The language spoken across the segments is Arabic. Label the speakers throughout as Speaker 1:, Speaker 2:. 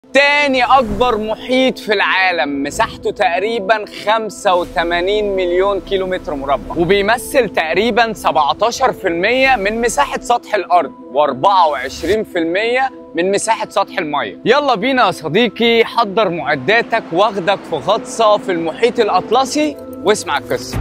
Speaker 1: تاني أكبر محيط في العالم، مساحته تقريبا 85 مليون كيلومتر مربع، وبيمثل تقريبا 17% من مساحة سطح الأرض و24% من مساحة سطح المية. يلا بينا يا صديقي، حضر معداتك واخدك في غطسة في المحيط الأطلسي واسمع القصة.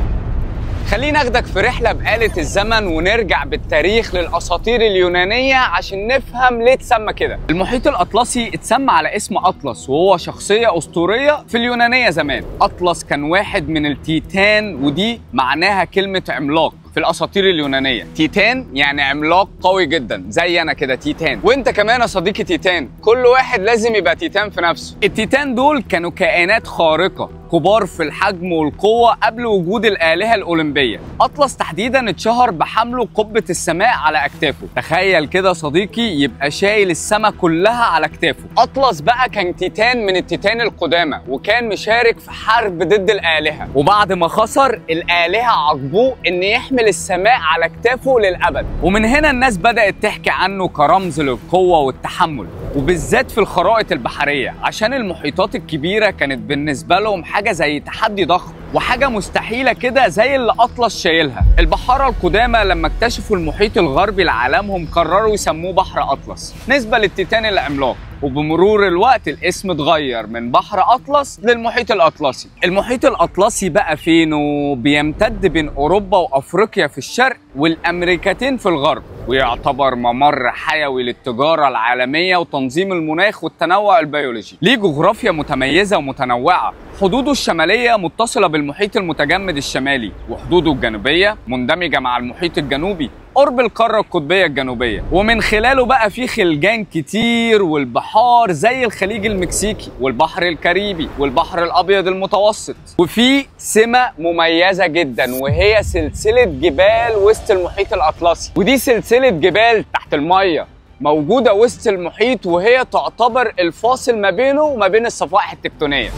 Speaker 1: خلينا ناخدك في رحلة بآلة الزمن ونرجع بالتاريخ للأساطير اليونانية عشان نفهم ليه اتسمى كده. المحيط الأطلسي اتسمى على اسم أطلس، وهو شخصية أسطورية في اليونانية زمان. أطلس كان واحد من التيتان، ودي معناها كلمة عملاق في الاساطير اليونانيه. تيتان يعني عملاق قوي جدا، زي انا كده تيتان، وانت كمان يا صديقي تيتان. كل واحد لازم يبقى تيتان في نفسه. التيتان دول كانوا كائنات خارقه كبار في الحجم والقوه قبل وجود الالهه الاولمبيه. اطلس تحديدا اتشهر بحمله قبه السماء على اكتافه. تخيل كده صديقي، يبقى شايل السماء كلها على اكتافه. اطلس بقى كان تيتان من التيتان القدامى، وكان مشارك في حرب ضد الالهه، وبعد ما خسر الالهه عاقبوه ان يحمل السماء على كتافه للأبد. ومن هنا الناس بدأت تحكي عنه كرمز للقوة والتحمل، وبالذات في الخرائط البحرية، عشان المحيطات الكبيرة كانت بالنسبة لهم حاجة زي تحدي ضخم وحاجة مستحيلة كده زي اللي أطلس شايلها. البحارة القدامى لما اكتشفوا المحيط الغربي لعالمهم قرروا يسموه بحر أطلس نسبة للتيتان العملاق، وبمرور الوقت الاسم اتغير من بحر أطلس للمحيط الأطلسي. المحيط الأطلسي بقى فينه؟ بيمتد بين أوروبا وأفريقيا في الشرق والأمريكتين في الغرب، ويعتبر ممر حيوي للتجارة العالمية وتنظيم المناخ والتنوع البيولوجي. ليه جغرافيا متميزة ومتنوعة. حدوده الشمالية متصلة بالمحيط المتجمد الشمالي، وحدوده الجنوبية مندمجة مع المحيط الجنوبي قرب القارة القطبية الجنوبية، ومن خلاله بقى في خلجان كتير والبحار زي الخليج المكسيكي والبحر الكاريبي والبحر الأبيض المتوسط. وفي سمة مميزة جدا، وهي سلسلة جبال وسط المحيط الأطلسي، ودي سلسلة جبال تحت المية موجودة وسط المحيط، وهي تعتبر الفاصل ما بينه وما بين الصفائح التكتونية.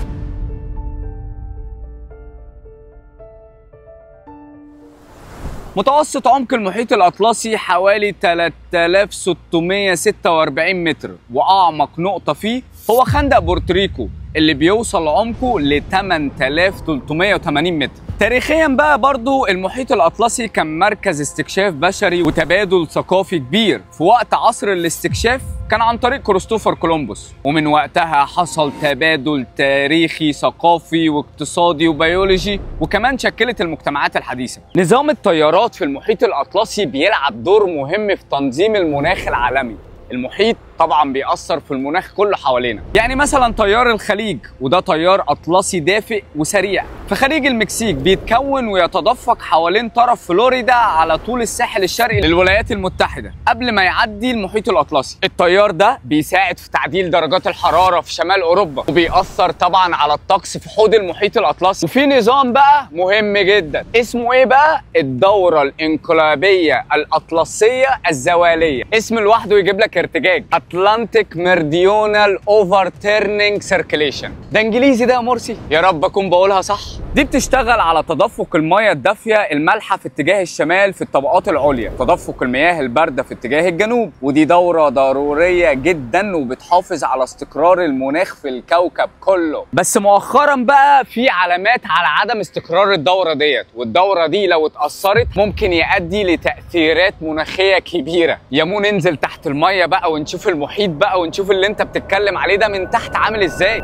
Speaker 1: متوسط عمق المحيط الأطلسي حوالي 3646 متر، وأعمق نقطة فيه هو خندق بورتوريكو اللي بيوصل عمقه ل 8380 متر. تاريخيا بقى برضو المحيط الأطلسي كان مركز استكشاف بشري وتبادل ثقافي كبير. في وقت عصر الاستكشاف كان عن طريق كريستوفر كولومبوس، ومن وقتها حصل تبادل تاريخي ثقافي واقتصادي وبيولوجي، وكمان شكلت المجتمعات الحديثة. نظام الطيارات في المحيط الأطلسي بيلعب دور مهم في تنظيم المناخ العالمي. المحيط طبعا بيأثر في المناخ كله حوالينا، يعني مثلا طيار الخليج، وده طيار أطلسي دافئ وسريع في خليج المكسيك، بيتكون ويتدفق حوالين طرف فلوريدا على طول الساحل الشرقي للولايات المتحدة قبل ما يعدي المحيط الأطلسي. الطيار ده بيساعد في تعديل درجات الحرارة في شمال أوروبا، وبيأثر طبعا على الطقس في حوض المحيط الأطلسي. وفي نظام بقى مهم جدا اسمه ايه بقى؟ الدورة الانقلابية الأطلسية الزوالية. اسم لوحده يجيب لك ارتجاج، Atlantic Meridional Overturning Circulation. ده انجليزي ده يا مرسي؟ يا رب اكون بقولها صح. دي بتشتغل على تدفق المياه الدافيه المالحه في اتجاه الشمال في الطبقات العليا، تدفق المياه البارده في اتجاه الجنوب، ودي دوره ضروريه جدا وبتحافظ على استقرار المناخ في الكوكب كله. بس مؤخرا بقى في علامات على عدم استقرار الدوره ديت، والدوره دي لو اتاثرت ممكن يؤدي لتاثيرات مناخيه كبيره. يا مو ننزل تحت الميه بقى ونشوف المحيط بقى ونشوف اللي انت بتتكلم عليه ده من تحت عامل ازاي.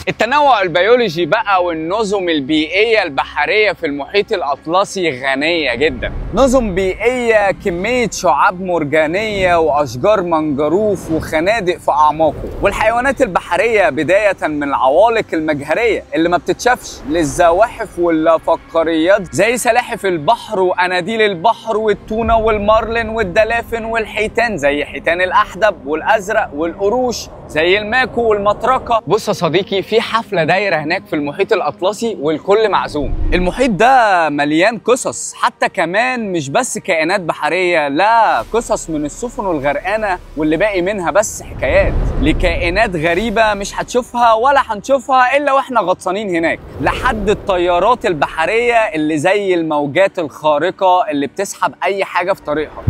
Speaker 1: التنوع البيولوجي بقى والنظم البيئية البحرية في المحيط الأطلسي غنية جدا. نظم بيئية، كمية شعاب مرجانية وأشجار منجروف وخنادق في أعماقه، والحيوانات البحرية بداية من العوالق المجهرية اللي ما بتتشافش للزواحف واللافقاريات زي سلاحف البحر وأناديل البحر والتونة والمارلين والدلافين والحيتان زي حيتان الأحدب والأزرق والقروش زي الماكو والمطرقه. بص يا صديقي، في حفله دايره هناك في المحيط الاطلسي والكل معزوم. المحيط ده مليان قصص، حتى كمان مش بس كائنات بحريه، لا، قصص من السفن الغرقانه واللي باقي منها بس حكايات لكائنات غريبه مش هتشوفها ولا هنشوفها الا واحنا غطسانين هناك، لحد الطيارات البحريه اللي زي الموجات الخارقه اللي بتسحب اي حاجه في طريقها.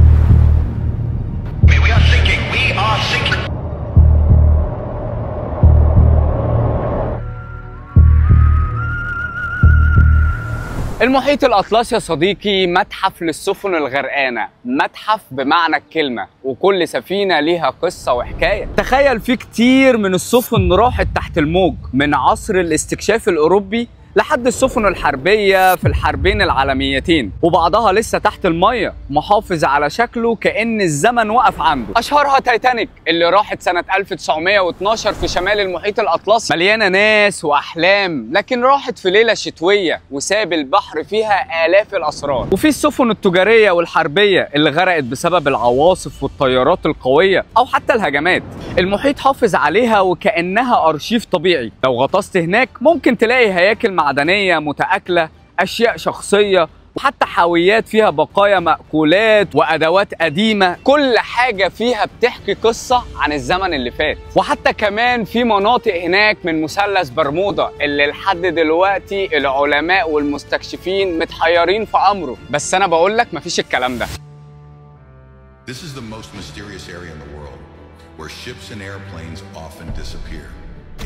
Speaker 1: المحيط الأطلسي يا صديقي متحف للسفن الغرقانة، متحف بمعنى الكلمة، وكل سفينة ليها قصة وحكاية. تخيل في كتير من السفن راحت تحت الموج من عصر الاستكشاف الأوروبي لحد السفن الحربية في الحربين العالميتين، وبعضها لسه تحت المية محافظ على شكله كأن الزمن وقف عنده. أشهرها تايتانيك اللي راحت سنة 1912 في شمال المحيط الأطلسي، مليانة ناس وأحلام، لكن راحت في ليلة شتوية وساب البحر فيها آلاف الأسرار. وفي السفن التجارية والحربية اللي غرقت بسبب العواصف والطيارات القوية أو حتى الهجمات. المحيط حافظ عليها وكأنها أرشيف طبيعي، لو غطست هناك ممكن تلاقي هياكل معدنية متآكلة، أشياء شخصية، وحتى حاويات فيها بقايا مأكولات وأدوات قديمة. كل حاجة فيها بتحكي قصة عن الزمن اللي فات. وحتى كمان في مناطق هناك من مثلث برمودا اللي لحد دلوقتي العلماء والمستكشفين متحيرين في أمره، بس أنا بقول لك مفيش الكلام ده.
Speaker 2: This is the most mysterious area in the world, where ships and airplanes often disappear.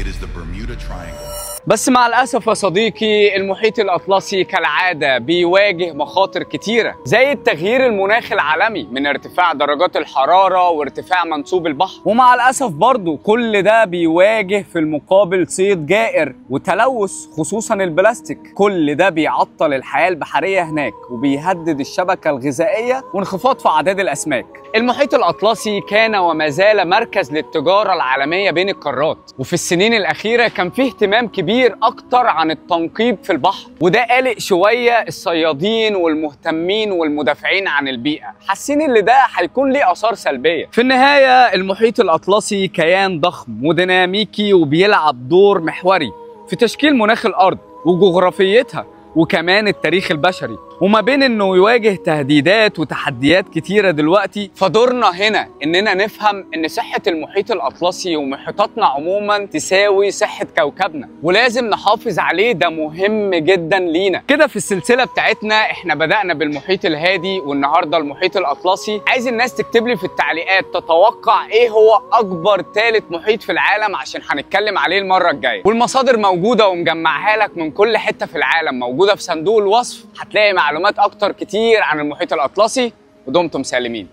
Speaker 2: It is the Bermuda Triangle.
Speaker 1: بس مع الأسف يا صديقي المحيط الأطلسي كالعادة بيواجه مخاطر كتيرة، زي التغيير المناخي العالمي من ارتفاع درجات الحرارة وارتفاع منسوب البحر، ومع الأسف برضو كل ده بيواجه في المقابل صيد جائر وتلوث خصوصا البلاستيك. كل ده بيعطل الحياة البحرية هناك وبيهدد الشبكة الغذائية وانخفاض في أعداد الأسماك. المحيط الأطلسي كان وما زال مركز للتجارة العالمية بين القارات، وفي السنين الأخيرة كان فيه اهتمام كبير أكتر عن التنقيب في البحر، وده قلق شوية الصيادين والمهتمين والمدافعين عن البيئة، حاسين إن ده هيكون ليه آثار سلبية. في النهاية المحيط الأطلسي كيان ضخم وديناميكي وبيلعب دور محوري في تشكيل مناخ الأرض وجغرافيتها وكمان التاريخ البشري، وما بين انه يواجه تهديدات وتحديات كتيرة دلوقتي، فدورنا هنا اننا نفهم ان صحة المحيط الاطلسي ومحيطاتنا عموما تساوي صحة كوكبنا، ولازم نحافظ عليه، ده مهم جدا لينا. كده في السلسلة بتاعتنا احنا بدأنا بالمحيط الهادي والنهاردة المحيط الاطلسي. عايز الناس تكتب لي في التعليقات تتوقع ايه هو اكبر ثالث محيط في العالم عشان هنتكلم عليه المرة الجاية، والمصادر موجودة ومجمعها لك من كل حتة في العالم، موجودة في صندوق الوصف، هتلاقي معلومات اكتر كتير عن المحيط الاطلسي. ودمتم سالمين.